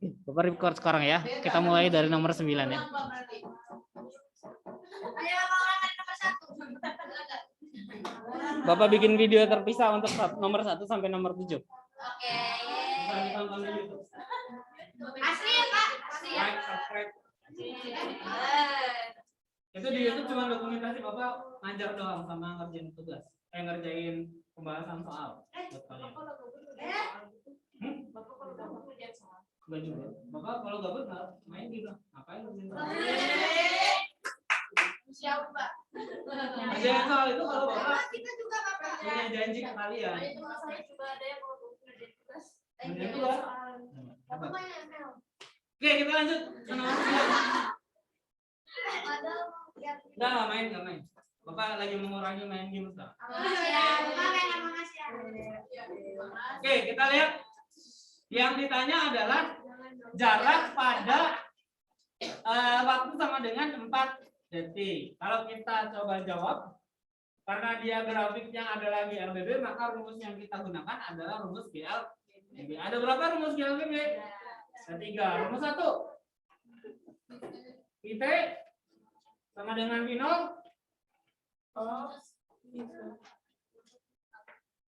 Bapak record sekarang ya. Kita mulai dari nomor 9 ya. Bapak bikin video terpisah untuk nomor 1 sampai nomor 7. Oke. Asli ya, Pak? Asli ya? Subscribe. Itu di YouTube cuma dokumentasi Bapak ngajar doang sama ngerjain tugas. Ngerjain pembahasan soal buat kalian. Enggak juga. Bapak kalau gabut main gitu. Ngapain ngerjain soal? Siapa, Pak? Ngerjain soal itu kalau Bapak Kita juga, Bapak. punya janji ke kalian. Itu saya juga ada yang mau ngerjain tugas. Ngerjain tugas? Bapak main ML. Oke, kita lanjut ke nomor 9. Enggak main. Bapak lagi mengurangi main game sekarang. Oke, kita lihat. Yang ditanya adalah jarak pada waktu sama dengan 4 detik. Kalau kita coba jawab, karena dia grafiknya adalah GLBB, maka rumus yang kita gunakan adalah rumus GLBB. Ada berapa rumus GLBB? Ada 3. Rumus 1. PT sama dengan V0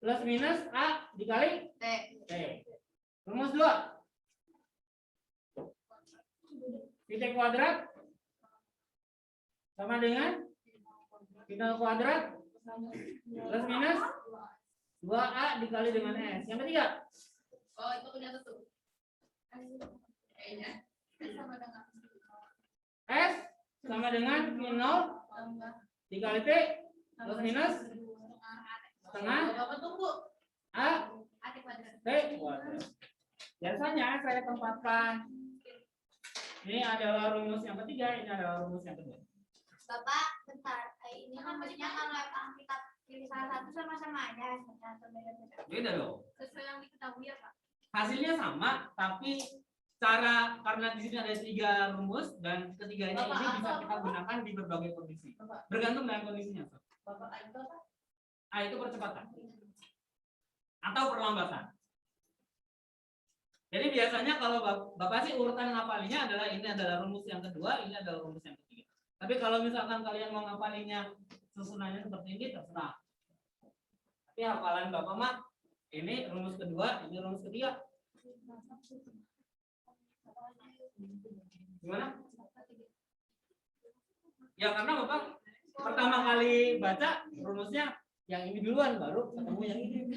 plus minus A dikali T. Rumus 2. PT kuadrat sama dengan V0 kuadrat plus minus 2A dikali dengan S. Yang ketiga. Oh, itu punya tuh. Kayaknya sama dengan S sama dengan V0 dikali T plus minus setengah Bapak tunggu. A Kuadrat. T kuadrat. Biasanya saya tempatkan ini adalah rumus yang ketiga, ini adalah rumus yang kedua. Bapak, bentar. Ini kan maksudnya kalau kita pilih salah satu sama-sama aja. Beda dong. Sesuai yang diketahui ya, Pak. Hasilnya sama, tapi cara karena di sini ada 3 rumus dan ketiganya ini bisa kita gunakan di berbagai kondisi. Bergantung dengan kondisinya. Bapak itu apa? A itu percepatan atau perlambatan. Jadi biasanya kalau Bapak sih urutan ngapalinya adalah ini adalah rumus yang kedua, ini adalah rumus yang ketiga. Tapi kalau misalkan kalian mau ngapalinya susunannya seperti ini terserah. Tapi hafalan Bapak mah ini rumus kedua, ini rumus ketiga. Gimana? Ya karena Bapak pertama kali baca rumusnya yang ini duluan baru ketemu yang ini.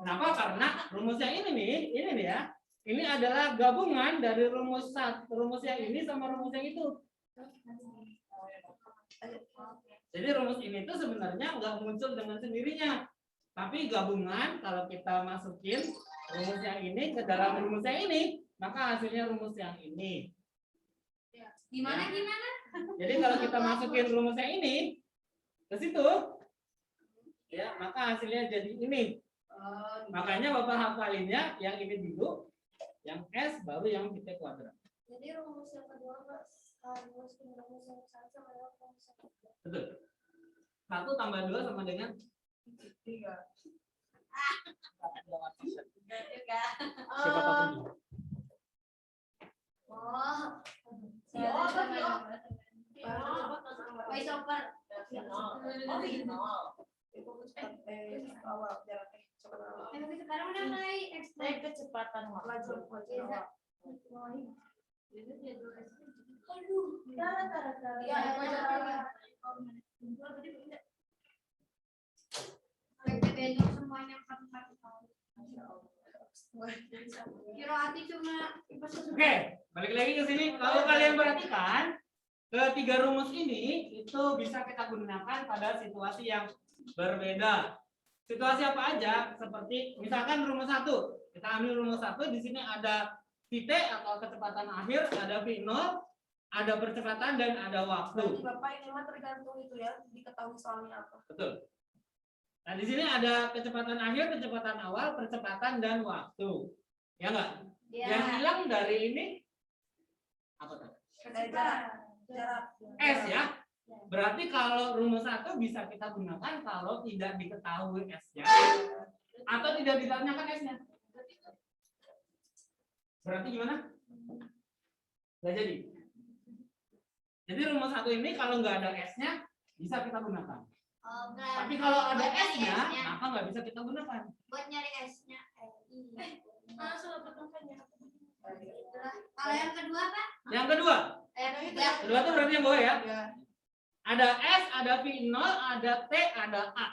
Kenapa? Karena rumus yang ini nih ya. Ini adalah gabungan dari rumus yang ini sama rumus yang itu. Jadi rumus ini tuh sebenarnya nggak muncul dengan sendirinya, tapi gabungan kalau kita masukin rumus yang ini ke dalam rumus yang ini, maka hasilnya rumus yang ini. Gimana? Jadi kalau kita masukin rumus yang ini ke situ, ya maka hasilnya jadi ini. Makanya Bapak hafalinnya yang ini dulu, yang S baru yang T kuadrat. Jadi rumus yang kedua rumus yang satu sama dengan rumus yang kedua. Betul. 1 tambah 2 sama dengan 3. Siapa tahu? Sekarang udah mulai ekstrak kecepatan waktu. Semuanya 4 tahun. Oke, balik lagi ke sini. Kalau kalian perhatikan, ketiga rumus ini itu bisa kita gunakan pada situasi yang berbeda. Situasi apa aja? Seperti misalkan rumus 1. Kita ambil rumus 1, di sini ada T atau kecepatan akhir, ada V0, ada percepatan dan ada waktu. Berarti Bapak ini mah tergantung itu ya, diketahui soalnya apa. Betul. Nah, di sini ada kecepatan akhir, kecepatan awal, percepatan dan waktu. Ya enggak? Ya. Yang hilang dari ini apa tadi? Jarak. S ya. Berarti kalau rumus 1 bisa kita gunakan kalau tidak diketahui S-nya atau tidak ditanyakan S-nya. Berarti gimana? Nggak jadi. Jadi rumus 1 ini kalau nggak ada S-nya bisa kita gunakan. Oh, Tapi kalau ada S-nya, maka nggak bisa kita gunakan. buat nyari S-nya. Sudah pertemuannya. Kalau yang kedua Pak? Yang kedua, kedua itu berarti yang bawah ya. Ya. Ada S, ada V0, ada T, ada A.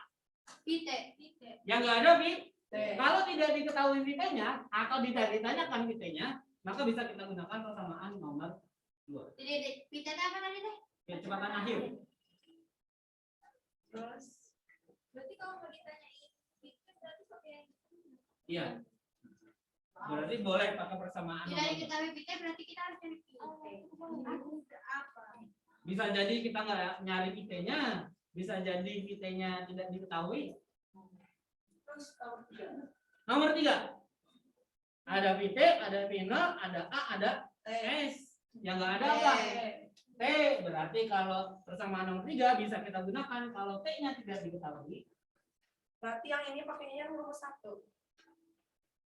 Pite. Yang nggak ada V, T. kalau tidak diketahui VT-nya atau tidak ditanyakan VT-nya, maka bisa kita gunakan persamaan nomor 2. Jadi pite itu apa tadi deh? Kecepatan akhir. Terus Berarti kalau mau ditanyain pite berarti pakai Iya. Berarti boleh pakai persamaan tidak nomor 2. diketahui pite berarti kita harus cari pite. Apa? Bisa jadi kita nggak nyari VT-nya, bisa jadi VT-nya tidak diketahui. terus kalau tiga. Nomor 3. Ada VT, ada V0, ada A, ada T. S. Yang nggak ada apa? T. Berarti kalau persamaan nomor 3 bisa kita gunakan kalau T-nya tidak diketahui. Berarti yang ini pakainya yang rumus 1.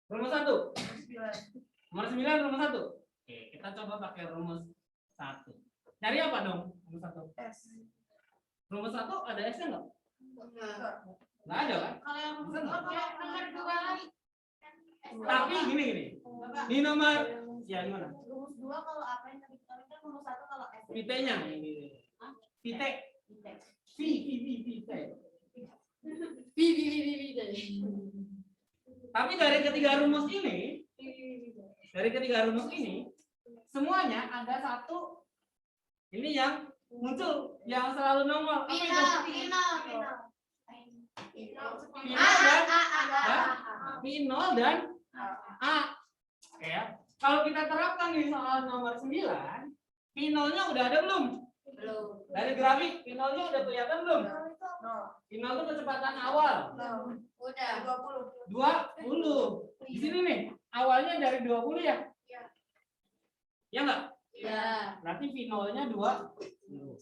Rumus 1. 9. Nomor 9 rumus 1. Oke, kita coba pakai rumus 1. Cari apa dong? Rumus 1. S. Rumus 1 ada S-nya nggak? Enggak. Nggak ada kan? Kalau yang Bener. nomor 2 lagi. Tapi gini. Di nomor ya gimana? Rumus 2 kalau apa yang tadi kita kan rumus 1 kalau S. VT-nya ini. VT. VT. Tapi dari ketiga rumus ini, semuanya ada satu ini yang muncul, yang selalu nongol. Apa itu? V0 dan A. Ya. Kalau kita terapkan di soal nomor 9, V0-nya udah ada belum? Belum. Dari grafik V0-nya udah kelihatan belum? No. V0 itu kecepatan awal. No. Udah. 20. 20. Di sini nih, awalnya dari 20 ya? Iya. Ya enggak? Ya. Berarti V0-nya 20.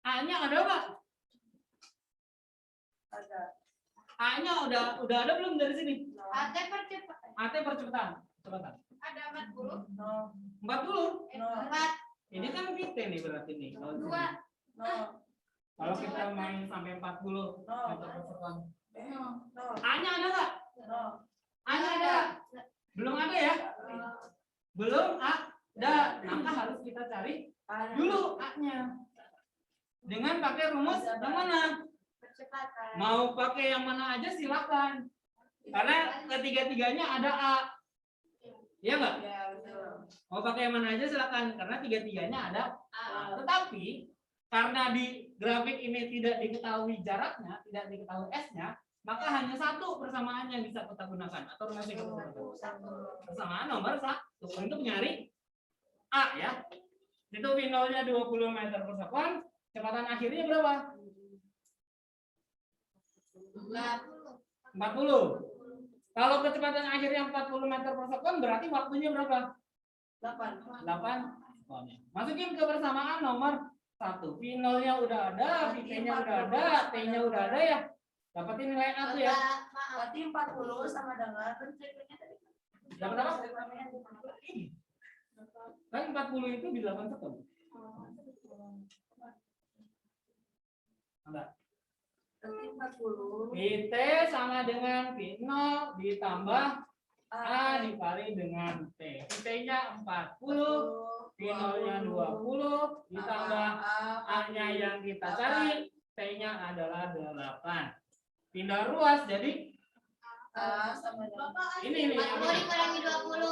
A-nya ada enggak? Ada. A-nya udah ada belum dari sini? AT percepatan. AT percepatan. Ada 40. No. 40. No. 4. Ini kan VT nih berarti nih. Kalau di 2. sini. No. Kalau kita main sampai 40 meter per sekon. No. A-nya ada enggak? No. A-nya ada. Belum ada ya? Belum ada. Maka harus kita cari dulu A-nya. Dengan pakai rumus yang mana? Percepatan. Mau pakai yang mana aja silakan. Karena ketiga-tiganya ada A. Iya enggak? Ya, betul. Mau pakai yang mana aja silakan karena tiga-tiganya ada A. Tetapi karena di grafik ini tidak diketahui jaraknya, tidak diketahui S-nya, maka hanya satu persamaan yang bisa kita gunakan atau rumus yang kita gunakan. Persamaan nomor 1 untuk nyari A ya. Itu V0-nya 20 meter per sekon, kecepatan akhirnya berapa? 40. Kalau kecepatan akhirnya 40 meter per sekon berarti waktunya berapa? 8. 8 sekonnya. Masukin ke persamaan nomor 1. V0-nya udah ada, VT-nya udah ada, T-nya udah ada ya. Dapatin nilai A tuh ya. Berarti 40 sama dengan Dapat apa? Kan 40 itu di 8 sekon. Enggak. berarti 40 VT sama dengan V0 ditambah A dikali dengan T. VT-nya 40, V0-nya 20, ditambah A-nya yang kita cari, T-nya adalah 8. Pindah ruas jadi A sama dengan ini 40 dikurangi 20.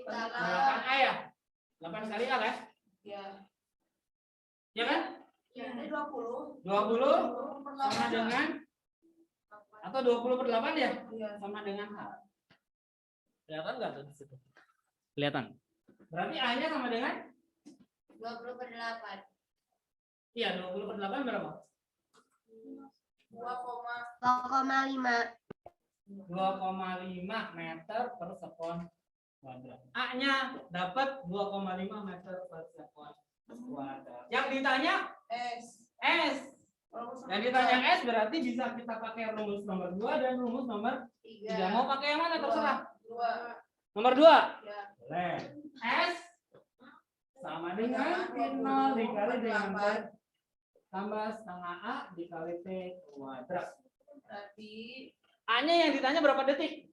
20 8 A ya. 8 kali A kan? ya. Ya kan? Ya, ini 20 20 sama dengan atau 20 per 8 ya? Iya. Sama dengan A. Kelihatan nggak tuh di situ? Kelihatan. Berarti A-nya sama dengan 20 per 8. iya 20 per 8 berapa? 2,5. 2,5 meter per sekon kuadrat. A-nya dapat 2,5 meter per sekon kuadrat. Yang ditanya S. S. Yang ditanya S berarti bisa kita pakai rumus nomor 2 dan rumus nomor 3. Mau pakai yang mana terserah. 2 Nomor 2. ya. Boleh. S sama dengan T0 dikali dengan T tambah setengah A dikali T kuadrat. Berarti A-nya yang ditanya berapa detik?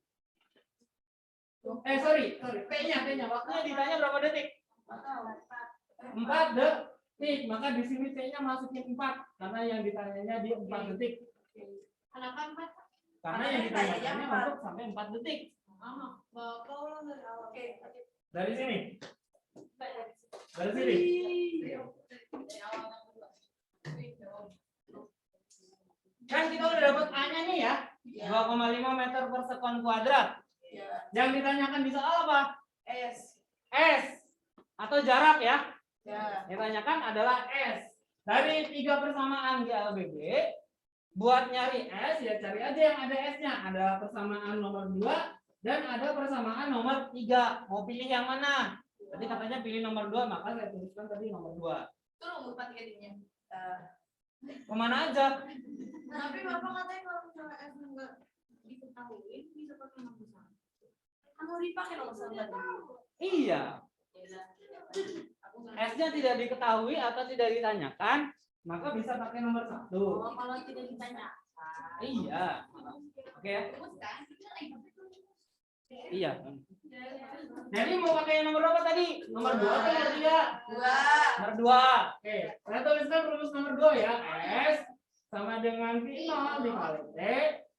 Sorry, T-nya. Waktunya ditanya berapa detik? 4 detik. Maka di sini T-nya masukin 4 karena yang ditanyanya di 4 detik. Kenapa 4? Karena yang ditanyanya untuk sampai 4 detik. oke. Dari sini. Dari sini. Kan kita udah dapat A-nya nih ya. 2,5 meter per sekon kuadrat. Ya. Yang ditanyakan di soal apa? S. S atau jarak ya. Ya. Yang ditanyakan adalah S. Dari 3 persamaan GLBB, buat nyari S ya cari aja yang ada S-nya. Ada persamaan nomor 2 dan ada persamaan nomor 3. Mau pilih yang mana? Tadi katanya pilih nomor 2, maka saya tuliskan tadi nomor 2. Itu nomor 4 jadinya. Kemana aja? Tapi Bapak katanya kalau misalnya S enggak diketahui bisa pakai nomor besar. Kan mau dipakai nomor 1 tadi. Iya. S-nya tidak diketahui atau tidak ditanyakan, maka bisa pakai nomor 1. Oh, kalau tidak ditanya. Iya. Oke ya. Iya. Jadi mau pakai nomor berapa tadi? Nomor 2 atau nomor 3? 2. Nomor 2. Oke, saya tuliskan rumus nomor 2 ya. S sama dengan T0 dikali T.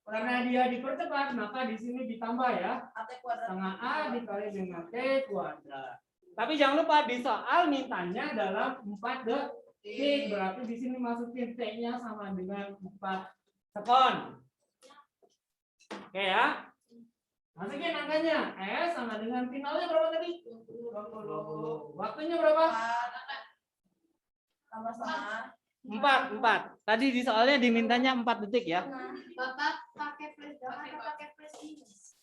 Karena dia dipercepat, maka di sini ditambah ya. AT kuadrat. Setengah A dikali dengan T kuadrat. Tapi jangan lupa di soal mintanya dalam 4 detik. Berarti di sini masukin T-nya sama dengan 4 sekon. Oke ya. Masukin angkanya. S sama dengan finalnya berapa tadi? 20. Waktunya berapa? Tambah setengah. 4. Tadi di soalnya dimintanya 4 detik ya. Bapak pakai plus dong atau pakai plus minus?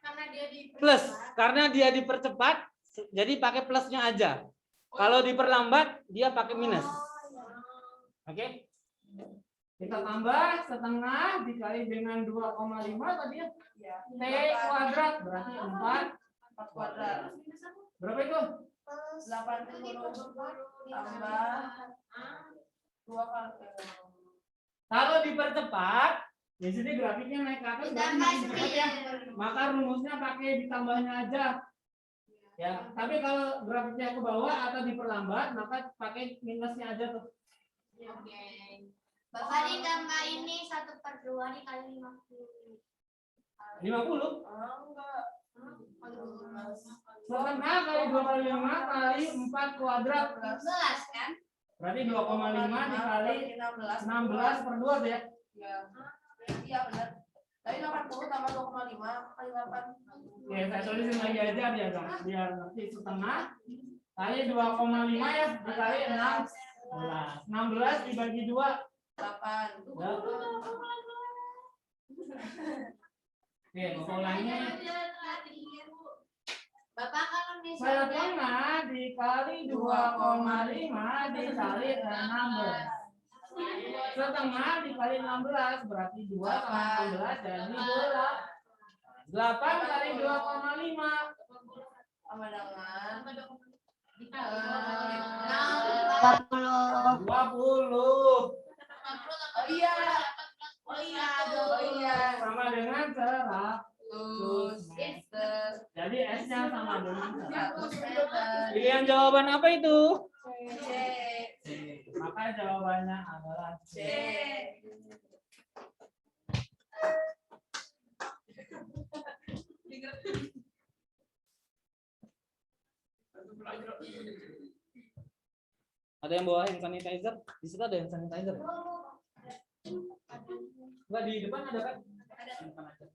Karena dia di Plus, karena dia dipercepat, jadi pakai plusnya aja. Kalau diperlambat, dia pakai minus. Oke? Kita tambah setengah dikali dengan 2,5 tadi ya. T kuadrat berarti 4 kuadrat. Berapa itu? 80 tambah 2 kali. Kalau dipercepat, di sini grafiknya naik ke atas berarti makin cepat ya. Maka rumusnya pakai ditambahnya aja. Ya, tapi kalau grafiknya ke bawah atau diperlambat, maka pakai minusnya aja tuh. Oke. Bapak ditambah ini 1/2 dikali 50. 50? Enggak. Setengah kali 2,5 kali 4 kuadrat. 11 kan? Berarti 2,5 dikali 16 per 2 ya. Iya. Iya benar. Tadi 80 tambah 2,5 kali 8. Oke, saya tulisin lagi aja biar nanti setengah kali 2,5 ya dikali 16. 16 dibagi 2. 8. Oke, mau ulangnya. Bapak kalau Setengah dikali 2,5 dikali 16. Setengah dikali 16 berarti 2 sama 16 jadi 8 kali 2,5 Sama dengan 20. Oh iya. Oh iya. Sama dengan 100 meter. jadi S-nya sama dengan 100 meter. Pilihan jawaban apa itu? C. Maka jawabannya adalah C. Ada yang bawa hand sanitizer? Di situ ada hand sanitizer. Enggak, di depan ada kan? Ada. Di depan aja.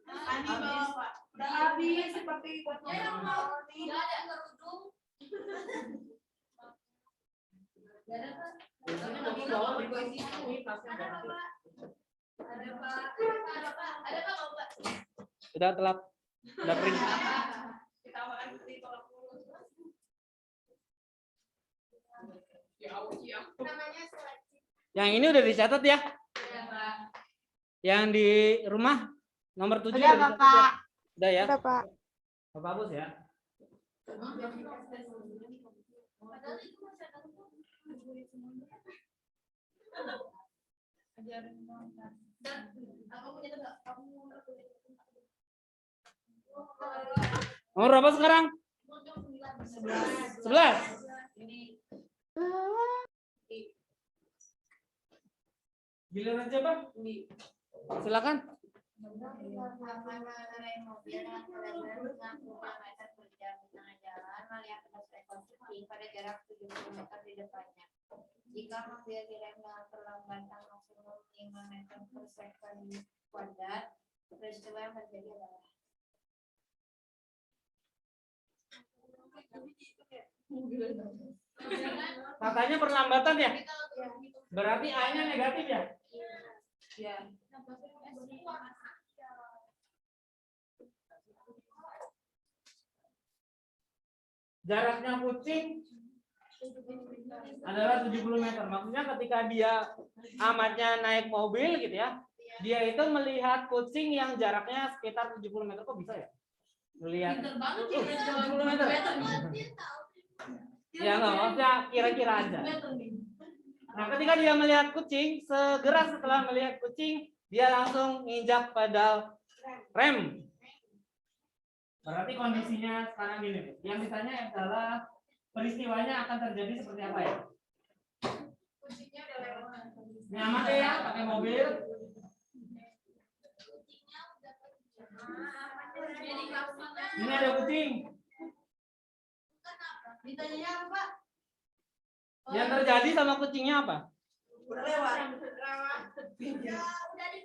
Habis, Pak. Udah habis seperti buatnya yang mau nih. Enggak ada kerudung. Enggak ada, Pak. Tapi bawa di posisi ini tasnya Ada, ganti. Pak. Ada, Pak. Sudah telat. Sudah kering. Kita makan seperti tolak mulu. Namanya seleksi. Yang ini udah dicatat ya. Ya, Pak. Yang di rumah nomor 7 Udah, dicatat Bapak. ya? Udah ya. Udah, Pak. Bapak Bus ya. Padahal itu masih ada tuh. Ajarin dong, Pak. Dan aku punya enggak? Kamu Nomor berapa sekarang? 11. 11. Ini Giliran siapa? ini. Silakan. Mobil dengan kebesaran 60 meter per jam di tengah jalan melihat pedestrian konstruksi pada jarak 70 meter di depannya. Jika mobil direm dengan perlambatan maksimum 5 meter per second kuadrat, peristiwa yang terjadi adalah Katanya perlambatan ya? Berarti A-nya negatif ya? Ya. Jaraknya kucing adalah 70 meter. Maksudnya ketika dia amatnya naik mobil gitu ya, dia itu melihat kucing yang jaraknya sekitar 70 meter. Kok bisa ya? Melihat Pinter banget sih. 70 meter. Ya nggak, maksudnya kira-kira aja. Nah, ketika dia melihat kucing, segera setelah melihat kucing, dia langsung nginjak pedal rem. Berarti kondisinya sekarang gini. Yang ditanya adalah peristiwanya akan terjadi seperti apa ya? Kucingnya udah lewat. Nyaman ya, pakai mobil. Jadi maksudnya Ini ada kucing. ditanyanya apa, Pak? Yang terjadi sama kucingnya apa? Udah lewat.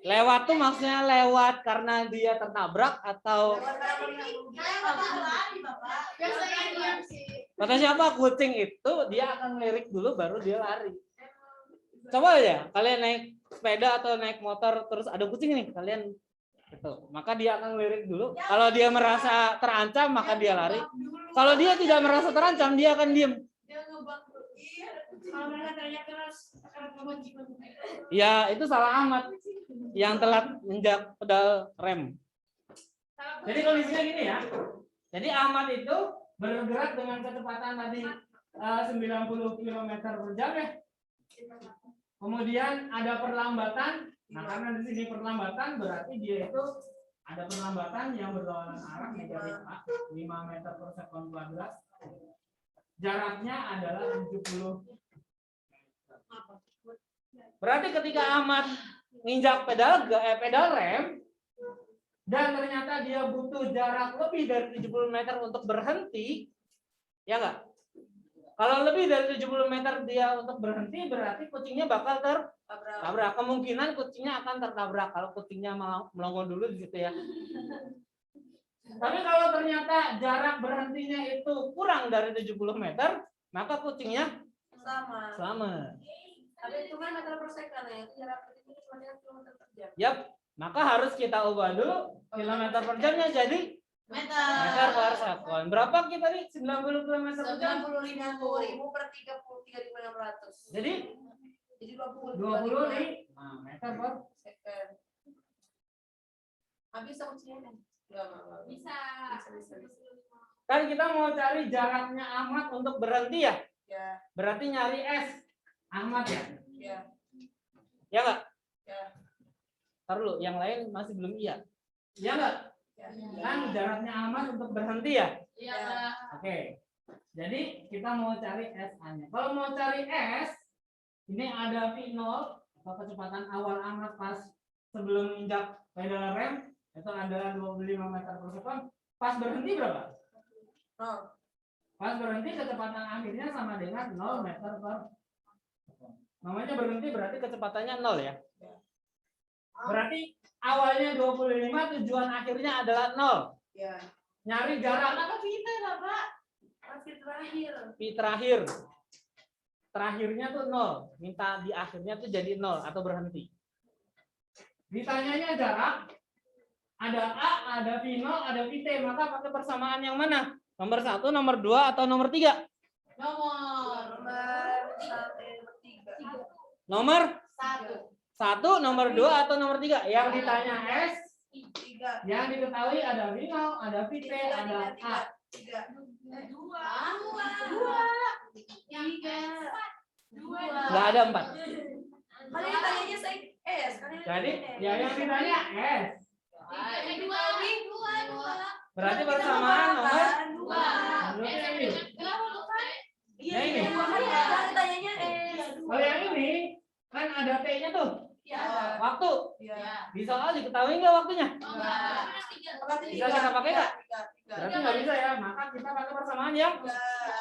Lewat tuh maksudnya lewat karena dia tertabrak atau Lari, Bapak. Biasanya diam sih. kata siapa? Kucing itu dia akan ngelirik dulu baru dia lari. Coba aja kalian naik sepeda atau naik motor terus ada kucing nih kalian gitu. Maka dia akan ngelirik dulu. Kalau dia merasa terancam maka dia lari. Kalau dia tidak merasa terancam dia akan diem. Dia ngebak. Iya, ada kucing. Kalau mereka teriak keras, akan kekunci. Ya itu salah amat yang telat menginjak pedal rem. Jadi kondisinya gini ya. Jadi Ahmad itu bergerak dengan kecepatan tadi 90 km per jam ya. Kemudian ada perlambatan. Nah karena di sini perlambatan berarti dia itu ada perlambatan yang berlawanan arah negatif 5 meter per second kuadrat. Jaraknya adalah 70. Berarti ketika Ahmad nginjak pedal rem dan ternyata dia butuh jarak lebih dari 70 meter untuk berhenti, ya enggak? Kalau lebih dari 70 meter dia untuk berhenti berarti kucingnya bakal tertabrak. Kemungkinan kucingnya akan tertabrak kalau kucingnya melongo dulu di situ ya. Tapi kalau ternyata jarak berhentinya itu kurang dari 70 meter, maka kucingnya selamat. Tapi itu kan meter per second ya, itu jarak itu cuma kilometer per jam. Yap, maka harus kita ubah dulu kilometer per jamnya jadi meter per second. Berapa kita nih? 90 km per jam. 95.000 per 33.600. Jadi 20 nih. Nah, meter per second. Habis aku kucingnya. Enggak. bisa. kan kita mau cari jaraknya Ahmad untuk berhenti ya. Ya, Berarti nyari S Ahmad ya. ya, Ya enggak? ya. Ntar dulu, yang lain masih belum iya. Iya enggak? Ya. Kan jaraknya Ahmad untuk berhenti ya. Iya, Pak. Oke. Jadi kita mau cari SA-nya. Kalau mau cari S, ini ada V0 atau kecepatan awal Ahmad pas sebelum injak pedal rem itu adalah 25 meter per second. Pas berhenti berapa? 0. Pas berhenti kecepatan akhirnya sama dengan 0 meter per second. Namanya berhenti berarti kecepatannya 0 ya. Berarti awalnya 25, tujuan akhirnya adalah 0. Ya. Nyari jarak Kenapa kita, Bapak? Masih terakhir. V terakhir. Terakhirnya tuh 0. Minta di akhirnya tuh jadi 0 atau berhenti. Ditanyanya jarak, Ada A, ada final, ada VT. Maka pakai persamaan yang mana? Nomor 1, nomor 2, atau nomor 3? Nomor 3. Nomor 1. 1, nomor 2, atau nomor 3? Yang ditanya S, 3. yang diketahui ada final, ada VT, ada A. 3. 2. 2. Nggak ada 4. Kalian tanyanya saya S. Jadi ya yang ditanya S. Berarti persamaan nomor 2. Ini. Iya, Nah, ini. tanyanya S. Kalau yang ini kan ada T-nya tuh. Iya. Waktu. Iya. Di soal diketahui nggak waktunya? Bisa kita pakai nggak? Berarti nggak bisa ya. Maka kita pakai persamaan yang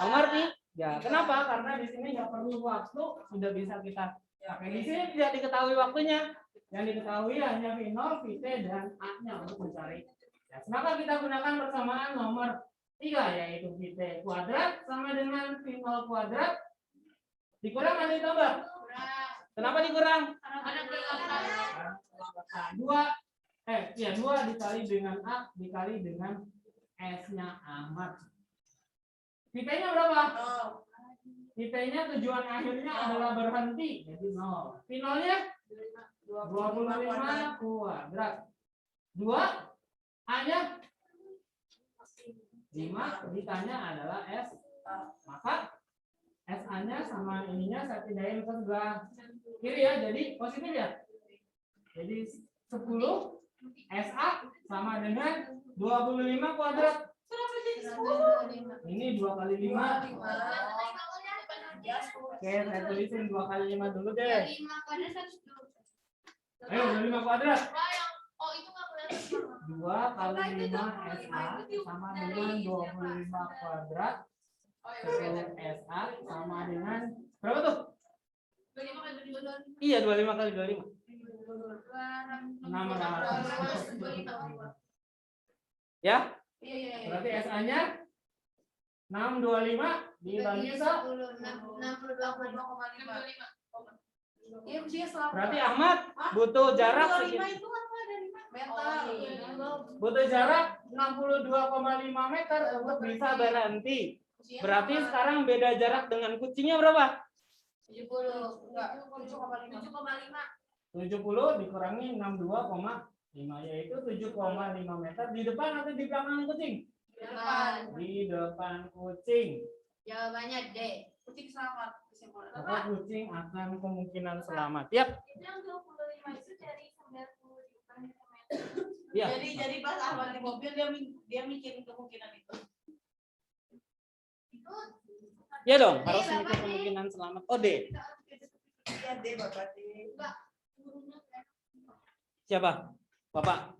nomor 3. Kenapa? Karena di sini nggak perlu waktu, sudah bisa kita pakai. Di sini tidak diketahui waktunya. Yang diketahui hanya final, VT, dan A-nya untuk mencari. Ya, maka kita gunakan persamaan nomor 3, yaitu VT kuadrat sama dengan final kuadrat. Dikurang atau ditambah? Kenapa dikurang? Nah, 2 dikali dengan A dikali dengan S-nya Ahmad. VT-nya berapa? VT-nya tujuan akhirnya adalah berhenti, jadi 0. Finalnya 25 kuadrat. 2 A-nya 5, ditanya adalah S. Maka SA-nya sama ininya saya pindahin ke sebelah kiri ya, jadi positif ya. Jadi 10 SA sama dengan 25 kuadrat. Ini 2 kali 5. Oke, saya tulisin 2 kali 5 dulu deh. Ayo, 25 kuadrat. 2 kali 5 SA sama dengan 25 kuadrat. 10 SA sama dengan berapa tuh? 25 kali 25. Iya, 25 kali 25. 600. Ya? Berarti SA-nya 625 dibagi 10. Berarti Ahmad butuh jarak sekitar. Butuh jarak 62,5 meter untuk bisa berhenti. Berarti sekarang beda jarak dengan kucingnya berapa? 70 dikurangi 62,5 yaitu 7,5 meter. Di depan atau di belakang kucing? Di depan kucing. Jawabannya D. Kucing selamat. Maka kucing akan kemungkinan selamat. Yap. Yang 25 itu dari 90 meter. Ya. Jadi pas Ahmad di mobil dia mikirin kemungkinan itu. Ya dong, harus mikir kemungkinan selamat. Oh, D. Iya, D Bapak D. Siapa? Bapak.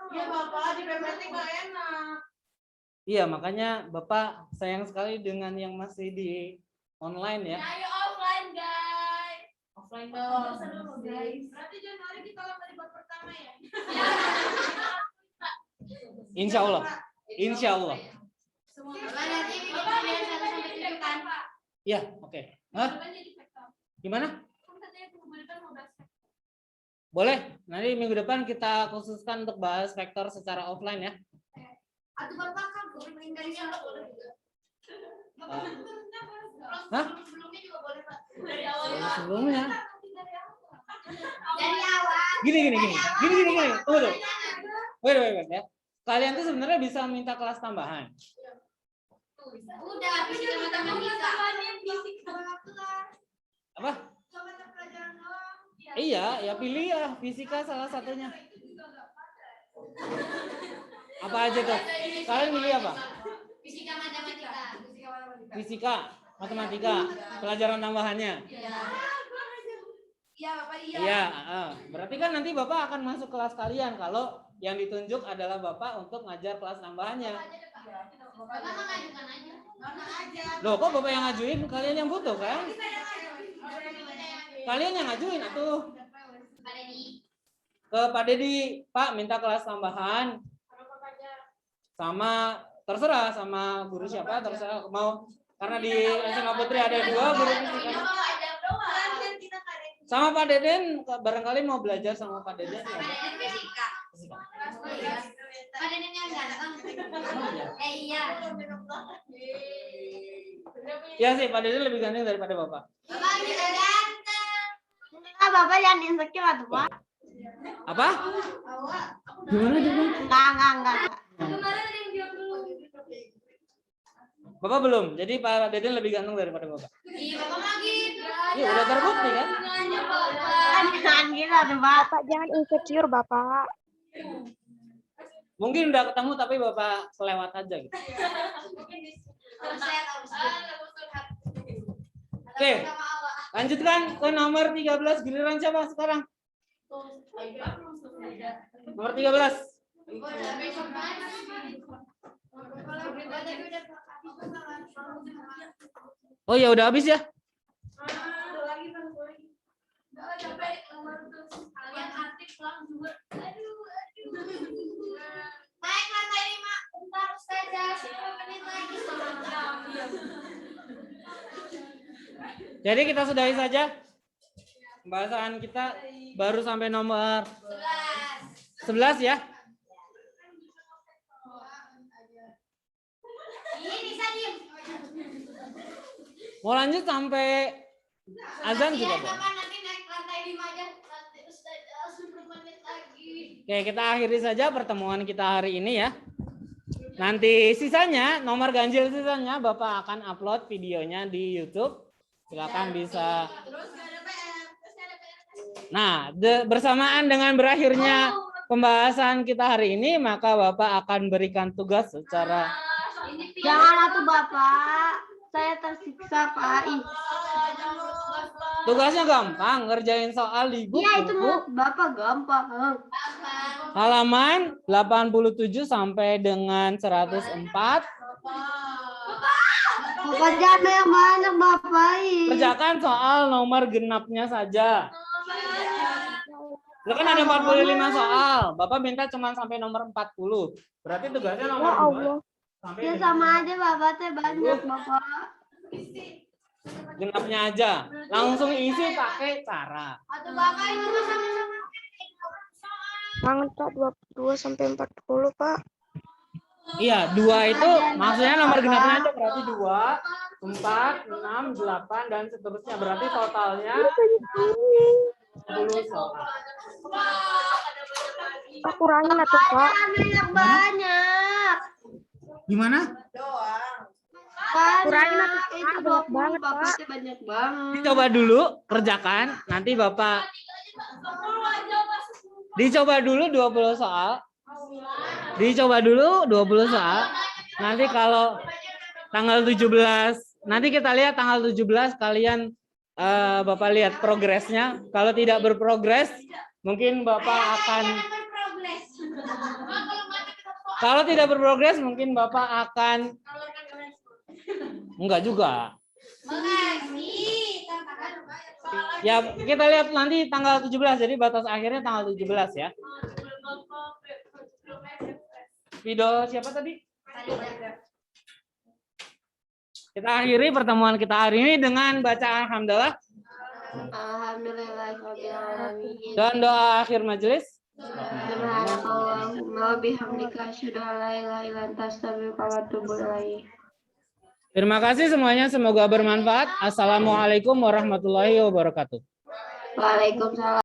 Iya Bapak, di PPT nggak enak. Iya, makanya Bapak sayang sekali dengan yang masih di online ya. Ayo offline guys. Offline dong. Seru guys. Berarti Januari kita lomba debat pertama ya? Insya Allah. Insya Allah. Nanti bikin sampai kan? Iya, oke. Hah? Gimana? Boleh. Nanti minggu depan kita khususkan untuk bahas vektor secara offline ya. Atau Bapak kan dari Hah? sebelumnya juga boleh Pak. Dari awal. Sebelumnya. Dari awal. Gini. Tunggu dulu. Wait ya. Kalian tuh sebenarnya bisa minta kelas tambahan. Udah, fisika matematika. Apa? Iya, ya pilih ya fisika salah satunya. Apa aja tuh? Kalian pilih apa? Fisika matematika. Fisika, matematika, pelajaran tambahannya. Iya Bapak iya. Iya, berarti kan nanti Bapak akan masuk kelas kalian kalau yang ditunjuk adalah Bapak untuk ngajar kelas tambahannya. Bapak mengajukan aja. Loh, kok Bapak yang ngajuin? Kalian yang butuh kan? Kalian yang ngajuin atuh. Ke Pak Dedi, Pak minta kelas tambahan sama terserah sama guru siapa, terserah mau karena di SMA Putri ada 2 guru fisika. Sama Pak Deden, barangkali mau belajar sama Pak Deden ya. Fisika. Pada yang ganteng. Iya. Ya sih, Pak Deden lebih ganteng daripada Bapak. Bapak juga ganteng. Bapak jangan insecure tuh, Pak. Apa? Gimana juga? Enggak. Kemarin ada yang jawab dulu. Bapak belum, jadi Pak Deden lebih ganteng daripada Bapak. Iya, Bapak lagi. Iya, udah terbukti kan? Jangan gitu tuh, Pak. Bapak jangan insecure, Bapak. Mungkin udah ketemu tapi Bapak selewat aja gitu. Oke, lanjutkan ke nomor 13, giliran siapa sekarang? Nomor 13. Oh ya udah habis ya? Naik lantai 5, bentar Ustazah, 10 menit lagi. Jadi kita sudahi saja pembahasan kita baru sampai nomor 11 ya. Ini bisa diem. Mau lanjut sampai azan juga boleh. Bapak nanti naik lantai 5 aja, nanti Ustazah 10 menit lagi. Oke, kita akhiri saja pertemuan kita hari ini ya. Nanti sisanya, nomor ganjil sisanya Bapak akan upload videonya di YouTube. Silakan bisa. Nah, bersamaan dengan berakhirnya pembahasan kita hari ini, maka Bapak akan berikan tugas secara Jangan atuh, Bapak. Saya tersiksa, Pak. Ih. tugasnya gampang, ngerjain soal di buku. Iya, itu menurut Bapak gampang. Halaman 87 sampai dengan 104. Bapak jangan yang banyak, Bapak. Ih. Kerjakan soal nomor genapnya saja. Lo kan ada 45 soal. Bapak minta cuma sampai nomor 40. Berarti tugasnya nomor 2 sampai Ya dengan sama aja, Bapak teh banyak, Bapak. genapnya aja. Langsung isi pakai cara. Atau Bapak itu sama-sama. Banget, Pak. 22 sampai 40, Pak. Iya, 2 itu maksudnya nomor genapnya aja berarti 2, 4, 6, 8 dan seterusnya. Berarti totalnya 10 soal. Pak, kurangin atuh, Pak. Banyak. Gimana? Kurangin Banyak. atuh, Itu Pak. 20, Banyak banget, Bapak Pak. teh banyak banget. Dicoba dulu, kerjakan. Nanti Bapak dicoba dulu 20 soal. Dicoba dulu 20 soal. Nanti kalau tanggal 17, nanti kita lihat tanggal 17 kalian Bapak lihat progresnya. Kalau tidak berprogres, mungkin Bapak akan kalau tidak berprogres mungkin Bapak akan enggak juga. Ya, kita lihat nanti tanggal 17. Jadi batas akhirnya tanggal 17 ya. Video siapa tadi? Kita akhiri pertemuan kita hari ini dengan bacaan alhamdulillah Alhamdulillahirobbilalamin. dan doa akhir majelis. Subhanallahumma bihamdika asyhadu an la ilaha illa anta astaghfiruka wa atubu ilaik. Terima kasih semuanya, semoga bermanfaat. Assalamualaikum warahmatullahi wabarakatuh. Waalaikumsalam.